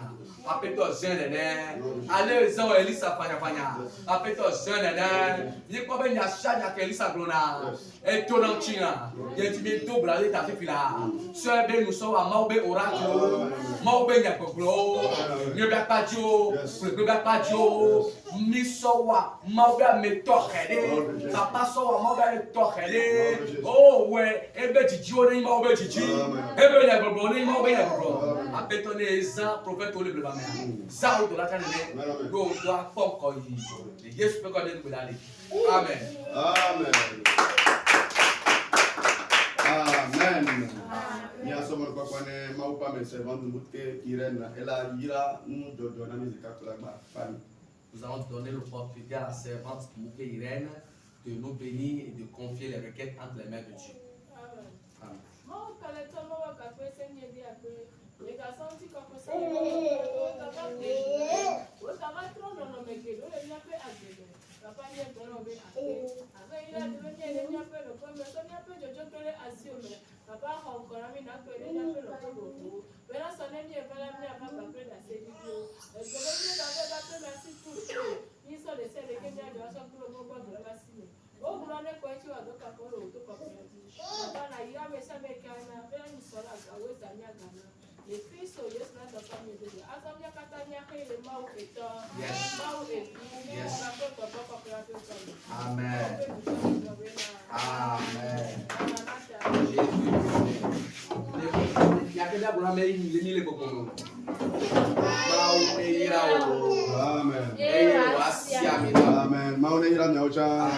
apeto zenene ale ozan Elisa fanya apeto zenene ni ko be nya shanya ke Elisa glona e to non china yeti mi to bra ta fifila so be nu so wa wa maube oracle, maube nyakoklo, nyobia padio, nyobia padio, misowa maube metokele, papa sowa maube metokele. Oh ouais, ebe jijo ni maube jiji, ebe nyakoklo ni maube nyakoklo. Abetone eza prophète ole bleba me. Za o do la tane le, do doa fon ko yi. Yesu pe ko de ko dale. Amen. Amen. Amen. Nia somo kwa kwane maupa me servant mutke Irène ela yira nu jojo na musique la ba fami. Nous allons donner l'opportunité à la servante Mouké Irène de nous bénir et de confier les requêtes entre les mains de Dieu. Amen. Amen. Amen. Il y a que des bras mais il est beaucoup. Amen. Amen. Amen. Maone ira nyaocha. Amen.